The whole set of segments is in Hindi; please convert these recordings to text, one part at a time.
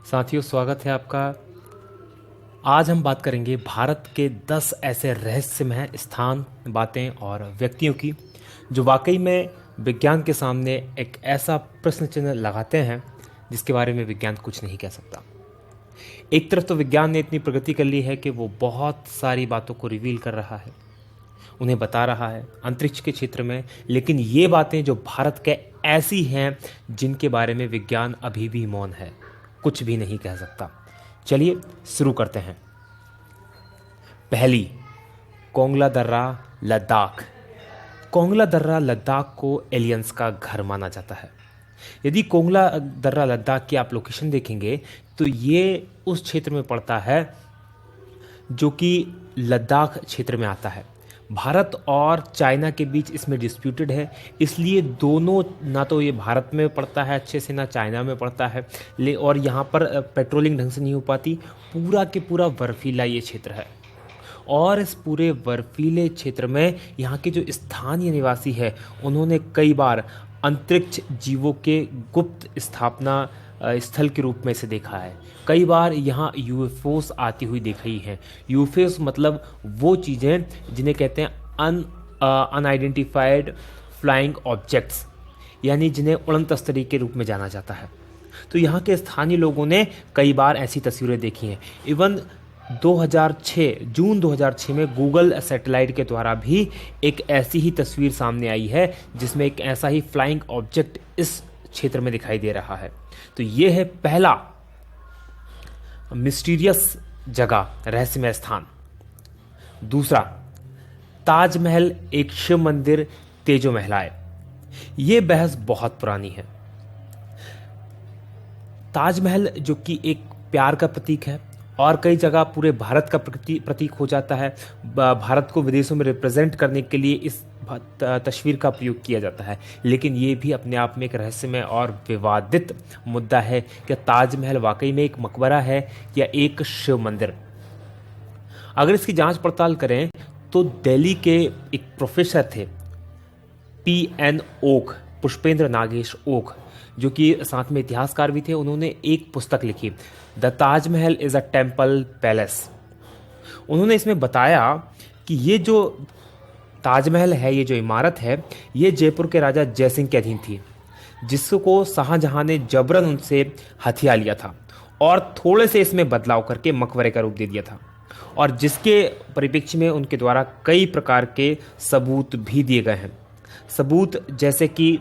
साथियों, स्वागत है आपका। आज हम बात करेंगे भारत के 10 ऐसे रहस्यमय स्थान, बातें और व्यक्तियों की जो वाकई में विज्ञान के सामने एक ऐसा प्रश्न चिन्ह लगाते हैं जिसके बारे में विज्ञान कुछ नहीं कह सकता। एक तरफ तो विज्ञान ने इतनी प्रगति कर ली है कि वो बहुत सारी बातों को रिवील कर रहा है, उन्हें बता रहा है अंतरिक्ष के क्षेत्र में, लेकिन ये बातें जो भारत के ऐसी हैं जिनके बारे में विज्ञान अभी भी मौन है, कुछ भी नहीं कह सकता। चलिए शुरू करते हैं। पहली, कोंगला दर्रा, लद्दाख। कोंगला दर्रा लद्दाख को एलियंस का घर माना जाता है। यदि कोंगला दर्रा लद्दाख की आप लोकेशन देखेंगे तो ये उस क्षेत्र में पड़ता है जो कि लद्दाख क्षेत्र में आता है। भारत और चाइना के बीच इसमें डिस्प्यूटेड है, इसलिए दोनों, ना तो ये भारत में पड़ता है अच्छे से ना चाइना में पड़ता है, और यहाँ पर पेट्रोलिंग ढंग से नहीं हो पाती। पूरा के पूरा बर्फीला ये क्षेत्र है और इस पूरे बर्फीले क्षेत्र में यहाँ के जो स्थानीय निवासी है उन्होंने कई बार अंतरिक्ष जीवों के गुप्त स्थापना स्थल के रूप में इसे देखा है। कई बार यहाँ यूएफओस आती हुई देखी है। यूएफओस मतलब वो चीज़ें जिन्हें कहते हैं अनआइडेंटिफाइड फ्लाइंग ऑब्जेक्ट्स, यानी जिन्हें उड़न तस्तरी के रूप में जाना जाता है। तो यहाँ के स्थानीय लोगों ने कई बार ऐसी तस्वीरें देखी हैं। इवन 2006 जून 2006 में गूगल सैटेलाइट के द्वारा भी एक ऐसी ही तस्वीर सामने आई है जिसमें एक ऐसा ही फ्लाइंग ऑब्जेक्ट इस क्षेत्र में दिखाई दे रहा है। तो ये है पहला मिस्टीरियस जगह, रहस्यमय स्थान। दूसरा, ताजमहल एक शिव मंदिर, तेजो महलाए। ये बहस बहुत पुरानी है। ताजमहल जो कि एक प्यार का प्रतीक है और कई जगह पूरे भारत का प्रतीक हो जाता है। भारत को विदेशों में रिप्रेजेंट करने के लिए इस तस्वीर का प्रयोग किया जाता है, लेकिन ये भी अपने आप में एक रहस्यमय और विवादित मुद्दा है कि ताजमहल वाकई में एक मकबरा है या एक शिव मंदिर। अगर इसकी जांच पड़ताल करें तो दिल्ली के एक प्रोफेसर थे, PN ओक, पुष्पेंद्र नागेश ओक, जो कि साथ में इतिहासकार भी थे। उन्होंने एक पुस्तक लिखी, the Taj Mahal is a temple palace. उन्होंने इसमें बताया कि ये जो ताजमहल है, ये जो इमारत है, ये जयपुर के राजा जयसिंह के अधीन थी, जिसको शाहजहां ने जबरन उनसे हथिया लिया था और थोड़े से इसमें बदलाव करके मकबरे का रूप दे दिया था, और जिसके परिप्रेक्ष्य में उनके द्वारा कई प्रकार के सबूत भी दिए गए हैं। सबूत जैसे कि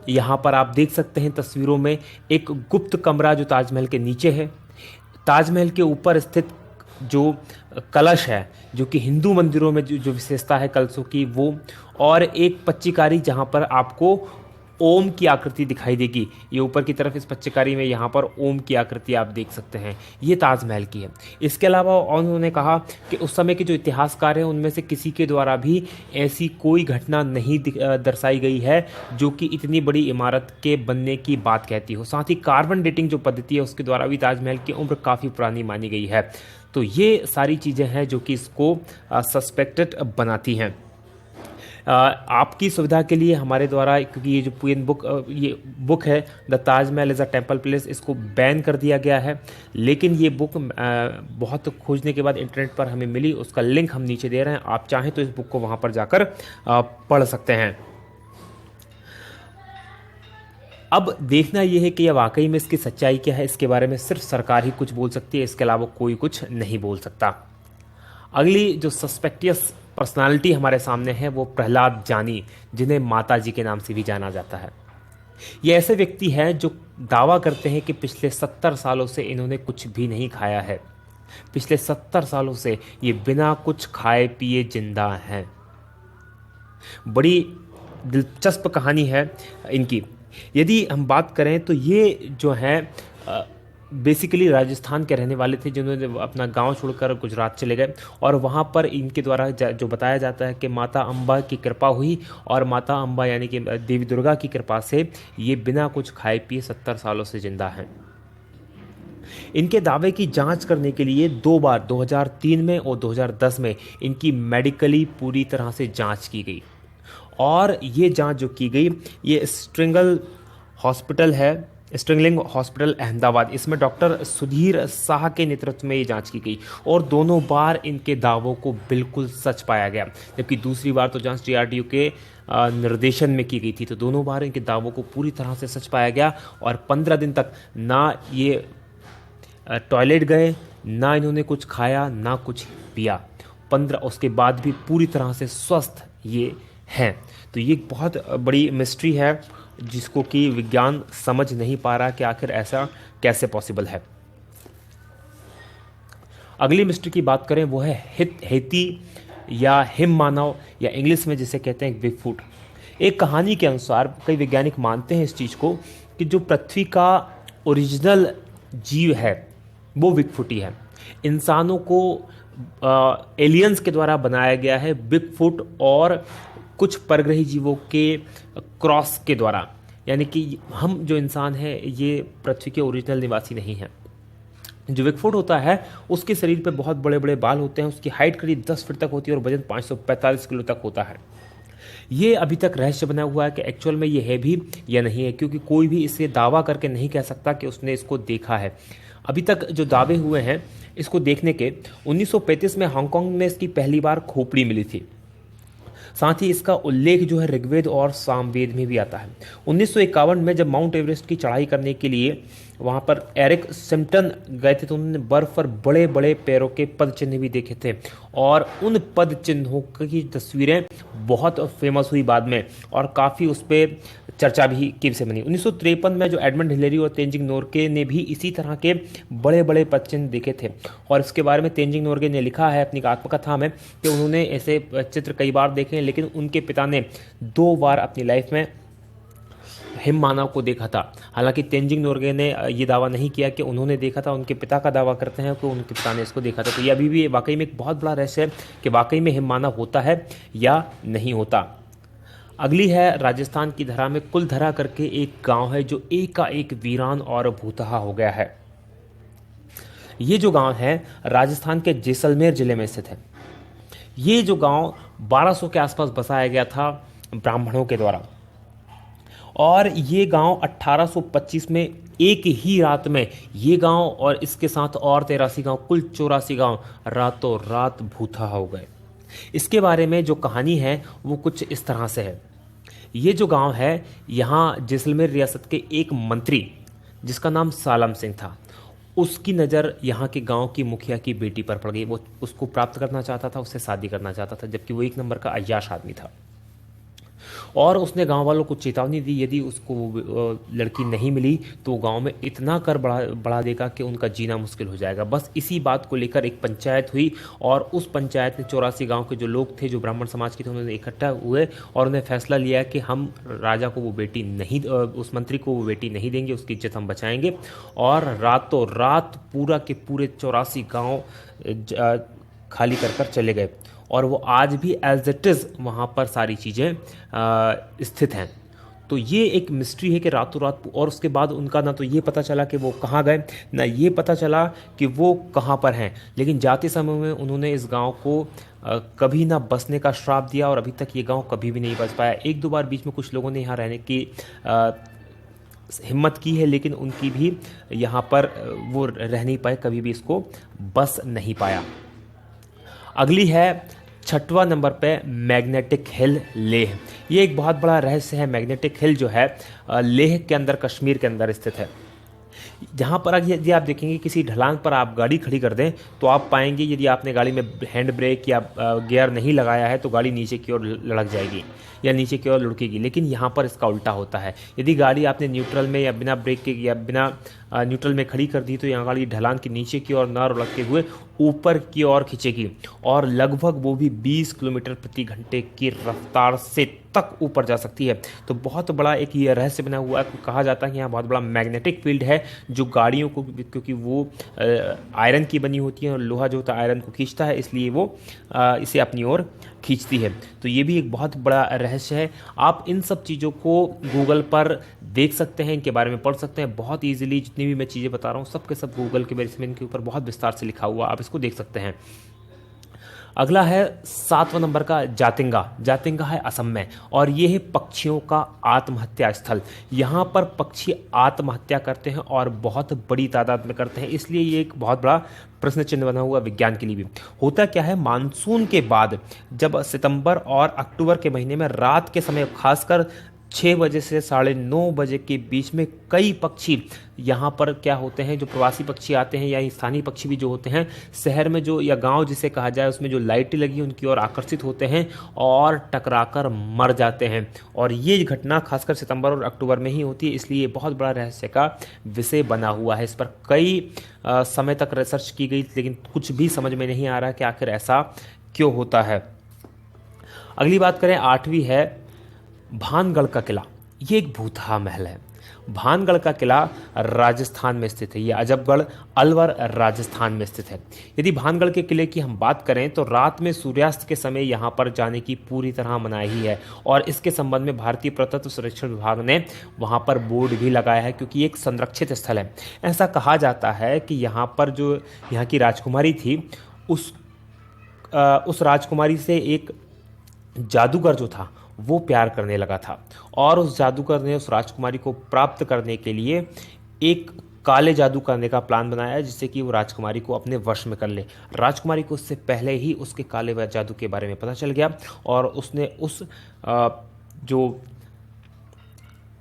यहाँ पर आप देख सकते हैं तस्वीरों में एक गुप्त कमरा जो ताजमहल के नीचे है, ताजमहल के ऊपर स्थित जो कलश है, जो कि हिंदू मंदिरों में जो विशेषता है कलशों की, वो, और एक पच्चीकारी जहाँ पर आपको ओम की आकृति दिखाई देगी। ये ऊपर की तरफ इस पच्चीकारी में यहाँ पर ओम की आकृति आप देख सकते हैं, ये ताजमहल की है। इसके अलावा उन्होंने कहा कि उस समय के जो इतिहासकार हैं उनमें से किसी के द्वारा भी ऐसी कोई घटना नहीं दर्शाई गई है जो कि इतनी बड़ी इमारत के बनने की बात कहती हो। साथ ही कार्बन डेटिंग जो पद्धति है उसके द्वारा भी ताजमहल की उम्र काफ़ी पुरानी मानी गई है। तो ये सारी चीज़ें हैं जो कि इसको सस्पेक्टेड बनाती हैं। आपकी सुविधा के लिए हमारे द्वारा, क्योंकि ये जो ये बुक है the Taj Mahal is a temple place, इसको बैन कर दिया गया है, लेकिन ये बुक बहुत खोजने के बाद इंटरनेट पर हमें मिली। उसका लिंक हम नीचे दे रहे हैं, आप चाहें तो इस बुक को वहाँ पर जाकर पढ़ सकते हैं। अब देखना यह है कि यह वाकई में इसकी सच्चाई क्या है। इसके बारे में सिर्फ सरकार ही कुछ बोल सकती है, इसके अलावा कोई कुछ नहीं बोल सकता। अगली जो सस्पेक्टियस पर्सनालिटी हमारे सामने है वो प्रहलाद जानी, जिन्हें माता जी के नाम से भी जाना जाता है। ये ऐसे व्यक्ति हैं जो दावा करते हैं कि पिछले 70 सालों से इन्होंने कुछ भी नहीं खाया है। पिछले 70 सालों से ये बिना कुछ खाए पिए जिंदा हैं। बड़ी दिलचस्प कहानी है इनकी। यदि हम बात करें तो ये जो हैं बेसिकली राजस्थान के रहने वाले थे, जिन्होंने अपना गांव छोड़कर गुजरात चले गए, और वहाँ पर इनके द्वारा जो बताया जाता है कि माता अम्बा की कृपा हुई, और माता अम्बा यानी कि देवी दुर्गा की कृपा से ये बिना कुछ खाए पिए 70 सालों से जिंदा हैं। इनके दावे की जांच करने के लिए 2 बार 2003 में और 2010 में इनकी मेडिकली पूरी तरह से जांच की गई, और ये जांच जो की गई, ये स्ट्रिंगल हॉस्पिटल है स्टिंगलिंग हॉस्पिटल अहमदाबाद, इसमें डॉक्टर सुधीर शाह के नेतृत्व में ये जांच की गई और दोनों बार इनके दावों को बिल्कुल सच पाया गया। जबकि दूसरी बार तो जांच डीआरडीओ के निर्देशन में की गई थी, तो दोनों बार इनके दावों को पूरी तरह से सच पाया गया और 15 दिन तक ना ये टॉयलेट गए, ना इन्होंने कुछ खाया, ना कुछ पिया। 15 उसके बाद भी पूरी तरह से स्वस्थ ये हैं। तो ये एक बहुत बड़ी मिस्ट्री है जिसको कि विज्ञान समझ नहीं पा रहा कि आखिर ऐसा कैसे पॉसिबल है। अगली मिस्ट्री की बात करें वो है हेती या हिम मानव या इंग्लिश में जिसे कहते हैं बिगफुट। एक कहानी के अनुसार कई वैज्ञानिक मानते हैं इस चीज़ को कि जो पृथ्वी का ओरिजिनल जीव है वो बिगफुट ही है। इंसानों को एलियंस के द्वारा बनाया गया है बिगफुट और कुछ परग्रही जीवों के क्रॉस के द्वारा, यानी कि हम जो इंसान हैं ये पृथ्वी के ओरिजिनल निवासी नहीं हैं। जो बिगफुट होता है उसके शरीर पे बहुत बड़े बड़े बाल होते हैं, उसकी हाइट करीब 10 फीट तक होती है और वजन 545 किलो तक होता है। ये अभी तक रहस्य बना हुआ है कि एक्चुअल में ये है भी या नहीं है, क्योंकि कोई भी इसे दावा करके नहीं कह सकता कि उसने इसको देखा है। अभी तक जो दावे हुए हैं इसको देखने के, 1935 में हांगकांग में इसकी पहली बार खोपड़ी मिली थी। साथ ही इसका उल्लेख जो है ऋग्वेद और सामवेद में भी आता है। 1951 में जब माउंट एवरेस्ट की चढ़ाई करने के लिए वहाँ पर एरिक सिम्पटन गए थे तो उन्होंने बर्फ पर बड़े बड़े पैरों के पद चिन्ह भी देखे थे और उन पद चिन्हों की तस्वीरें बहुत फेमस हुई बाद में और काफ़ी उस पर चर्चा भी की से बनी। 1953 में जो एडमंड हिलेरी और तेंजिंग नोर्गे ने भी इसी तरह के बड़े बड़े पद चिन्ह देखे थे और इसके बारे में तेंजिंग नोर्गे ने लिखा है अपनी आत्मकथा में कि उन्होंने ऐसे चित्र कई बार देखे हैं, लेकिन उनके पिता ने 2 बार अपनी लाइफ में हिम मानव को देखा था। हालांकि तेंजिंग नोर्गे ने ये दावा नहीं किया कि उन्होंने देखा था, उनके पिता का दावा करते हैं कि उनके पिता ने इसको देखा था। तो ये अभी भी वाकई में एक बहुत बड़ा रहस्य है कि वाकई में हिम मानव होता है या नहीं होता। अगली है राजस्थान की धरा में कुलधरा करके एक गांव है जो एक वीरान और भूतहा हो गया है। ये जो गांव है राजस्थान के जैसलमेर जिले में स्थित है। ये जो गांव 1200 के आसपास बसाया गया था ब्राह्मणों के द्वारा और ये गांव 1825 में एक ही रात में ये गांव और इसके साथ और 83 गांव, कुल 84 गांव रातों रात भूतहा हो गए। इसके बारे में जो कहानी है वो कुछ इस तरह से है। ये जो गांव है यहाँ जैसलमेर रियासत के एक मंत्री जिसका नाम सालम सिंह था, उसकी नज़र यहाँ के गांव की मुखिया की बेटी पर पड़ गई। वो उसको प्राप्त करना चाहता था, उससे शादी करना चाहता था, जबकि वो 1 नंबर का अय्याश आदमी था और उसने गांव वालों को चेतावनी दी यदि उसको लड़की नहीं मिली तो गांव में इतना कर बढ़ा देगा कि उनका जीना मुश्किल हो जाएगा। बस इसी बात को लेकर एक पंचायत हुई और उस पंचायत में 84 गांव के जो लोग थे जो ब्राह्मण समाज के थे उन्होंने इकट्ठा हुए और उन्हें फैसला लिया कि हम राजा को वो बेटी नहीं, उस मंत्री को वो बेटी नहीं देंगे, उसकी इज्जत हम बचाएंगे। और रातों रात पूरा के पूरे 84 गाँव खाली कर चले गए और वो आज भी एज इट इज़ वहाँ पर सारी चीज़ें स्थित हैं। तो ये एक मिस्ट्री है कि रातों रात, और उसके बाद उनका ना तो ये पता चला कि वो कहाँ गए, ना ये पता चला कि वो कहाँ पर हैं। लेकिन जाते समय में उन्होंने इस गांव को कभी ना बसने का श्राप दिया और अभी तक ये गांव कभी भी नहीं बस पाया। 1-2 बार बीच में कुछ लोगों ने यहाँ रहने की हिम्मत की है, लेकिन उनकी भी यहाँ पर वो रह नहीं पाए, कभी भी इसको बस नहीं पाया। अगली है 6वां नंबर पे मैग्नेटिक हिल लेह। ये एक बहुत बड़ा रहस्य है। मैग्नेटिक हिल जो है लेह के अंदर, कश्मीर के अंदर स्थित है। जहाँ पर यदि आप देखेंगे किसी ढलान पर आप गाड़ी खड़ी कर दें तो आप पाएंगे यदि आपने गाड़ी में हैंड ब्रेक या गियर नहीं लगाया है तो गाड़ी नीचे की ओर लड़क जाएगी या नीचे की ओर लुढ़केगी। लेकिन यहाँ पर इसका उल्टा होता है। यदि गाड़ी आपने न्यूट्रल में या बिना ब्रेक के या बिना न्यूट्रल में खड़ी कर दी तो यहाँ गाड़ी ढलान के नीचे की ओर ना लुढ़कते हुए ऊपर की ओर खींचेगी और लगभग वो भी 20 किलोमीटर प्रति घंटे की रफ्तार से तक ऊपर जा सकती है। तो बहुत बड़ा एक ये रहस्य बना हुआ है। कहा जाता है कि यहाँ बहुत बड़ा मैग्नेटिक फील्ड है जो गाड़ियों को, क्योंकि वो आयरन की बनी होती है और लोहा जो होता है आयरन को खींचता है, इसलिए वो इसे अपनी ओर खींचती है। तो ये भी एक बहुत बड़ा रहस्य है। आप इन सब चीज़ों को गूगल पर देख सकते हैं, इनके बारे में पढ़ सकते हैं बहुत ईजिली। जितनी भी मैं चीज़ें बता रहा हूँ सब के सब गूगल के बेस में इनके ऊपर बहुत विस्तार से लिखा हुआ, आप इसको देख सकते हैं। अगला है 7वां नंबर का जातिंगा। जातिंगा है असम में और ये है पक्षियों का आत्महत्या स्थल। यहाँ पर पक्षी आत्महत्या करते हैं और बहुत बड़ी तादाद में करते हैं, इसलिए ये एक बहुत बड़ा प्रश्न चिन्ह बना हुआ विज्ञान के लिए भी। होता क्या है, मानसून के बाद जब सितंबर और अक्टूबर के महीने में रात के समय खासकर 6 बजे से 9:30 बजे के बीच में कई पक्षी यहाँ पर क्या होते हैं, जो प्रवासी पक्षी आते हैं या स्थानीय पक्षी भी जो होते हैं, शहर में जो या गांव जिसे कहा जाए उसमें जो लाइटें लगी उनकी ओर आकर्षित होते हैं और टकराकर मर जाते हैं। और ये घटना खासकर सितंबर और अक्टूबर में ही होती है, इसलिए बहुत बड़ा रहस्य का विषय बना हुआ है। इस पर कई समय तक रिसर्च की गई, लेकिन कुछ भी समझ में नहीं आ रहा कि आखिर ऐसा क्यों होता है। अगली बात करें, 8वीं है भानगढ़ का किला। ये एक भूतहा महल है। भानगढ़ का किला राजस्थान में स्थित है। ये अजबगढ़ अलवर राजस्थान में स्थित है। यदि भानगढ़ के किले की हम बात करें तो रात में सूर्यास्त के समय यहाँ पर जाने की पूरी तरह मनाही है और इसके संबंध में भारतीय पुरातत्व सर्वेक्षण विभाग ने वहाँ पर बोर्ड भी लगाया है, क्योंकि एक संरक्षित स्थल है। ऐसा कहा जाता है कि यहाँ पर जो यहाँ की राजकुमारी थी, उस राजकुमारी से एक जादूगर जो था वो प्यार करने लगा था और उस जादूगर ने उस राजकुमारी को प्राप्त करने के लिए एक काले जादू करने का प्लान बनाया, जिससे कि वो राजकुमारी को अपने वश में कर ले। राजकुमारी को उससे पहले ही उसके काले जादू के बारे में पता चल गया और उसने उस जो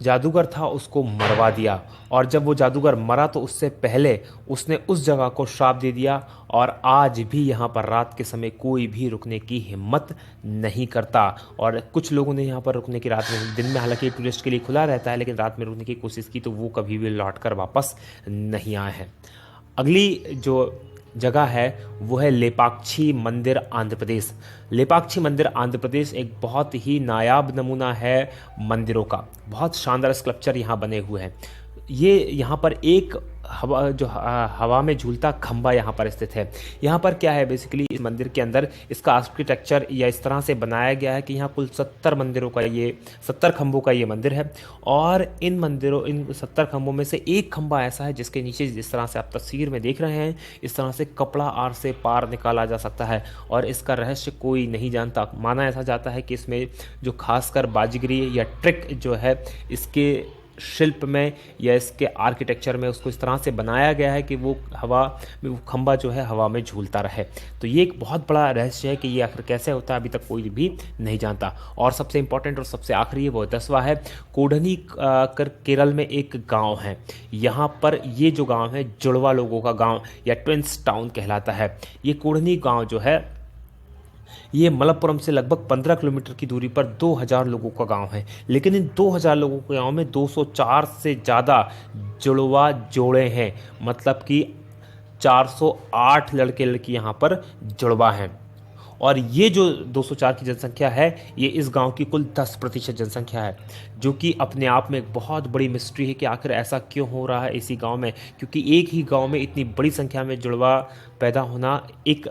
जादूगर था उसको मरवा दिया। और जब वो जादूगर मरा तो उससे पहले उसने उस जगह को श्राप दे दिया और आज भी यहाँ पर रात के समय कोई भी रुकने की हिम्मत नहीं करता। और कुछ लोगों ने यहाँ पर रुकने की, रात में, दिन में हालांकि टूरिस्ट के लिए खुला रहता है, लेकिन रात में रुकने की कोशिश की तो वो कभी भी लौट कर वापस नहीं आए हैं। अगली जो जगह है वो है लेपाक्षी मंदिर आंध्र प्रदेश। लेपाक्षी मंदिर आंध्र प्रदेश एक बहुत ही नायाब नमूना है मंदिरों का। बहुत शानदार स्कल्पचर यहाँ बने हुए हैं। ये यहाँ पर एक हवा में झूलता खंबा यहाँ पर स्थित है। यहाँ पर क्या है, बेसिकली इस मंदिर के अंदर इसका आर्किटेक्चर या इस तरह से बनाया गया है कि यहाँ कुल 70 खंभों का ये मंदिर है और इन 70 खंभों में से एक खंभा ऐसा है जिसके नीचे जिस तरह से आप तस्वीर में देख रहे हैं, इस तरह से कपड़ा आर से पार निकाला जा सकता है और इसका रहस्य कोई नहीं जानता। माना ऐसा जाता है कि इसमें जो खासकर बाजीगरी या ट्रिक जो है इसके शिल्प में या इसके आर्किटेक्चर में उसको इस तरह से बनाया गया है कि वो खंभा जो है हवा में झूलता रहे। तो ये एक बहुत बड़ा रहस्य है कि ये आखिर कैसे होता है, अभी तक कोई भी नहीं जानता। और सबसे इंपॉर्टेंट और सबसे आखिरी है वो 10वां है कोडनी केरल में एक गांव है। यहाँ पर ये जो गांव है जुड़वा लोगों का गांव या ट्विंस टाउन कहलाता है। ये कोडनी गांव जो है ये मलप्पुरम से लगभग 15 किलोमीटर की दूरी पर 2000 लोगों का गांव है, लेकिन इन 2000 लोगों के गांव में 204 से ज़्यादा जुड़वा जोड़े हैं। मतलब कि 408 लड़के लड़की यहाँ पर जुड़वा हैं। और ये जो 204 की जनसंख्या है ये इस गांव की कुल 10% जनसंख्या है, जो कि अपने आप में एक बहुत बड़ी मिस्ट्री है कि आखिर ऐसा क्यों हो रहा है इसी गांव में, क्योंकि एक ही गांव में इतनी बड़ी संख्या में जुड़वा पैदा होना एक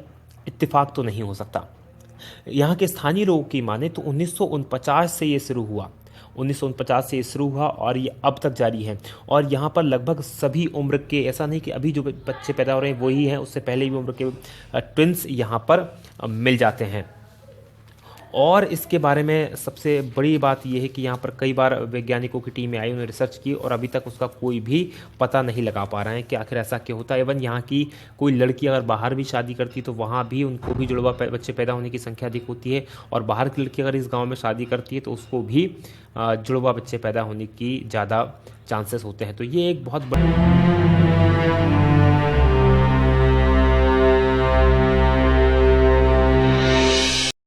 इत्तेफाक तो नहीं हो सकता। यहाँ के स्थानीय लोगों की माने तो 1949 से ये शुरू हुआ। 1949 से ये शुरू हुआ और ये अब तक जारी है। और यहाँ पर लगभग सभी उम्र के, ऐसा नहीं कि अभी जो बच्चे पैदा हो रहे हैं वही हैं, उससे पहले भी उम्र के ट्विंस यहाँ पर मिल जाते हैं। और इसके बारे में सबसे बड़ी बात यह है कि यहाँ पर कई बार वैज्ञानिकों की टीमें आई, उन्होंने रिसर्च की और अभी तक उसका कोई भी पता नहीं लगा पा रहे हैं कि आखिर ऐसा क्यों होता है। इवन यहाँ की कोई लड़की अगर बाहर भी शादी करती तो वहाँ भी उनको भी जुड़वा बच्चे पैदा होने की संख्या अधिक होती है, और बाहर की लड़की अगर इस गाँव में शादी करती है तो उसको भी जुड़वा बच्चे पैदा होने की ज़्यादा चांसेस होते हैं। तो ये एक बहुत बड़ा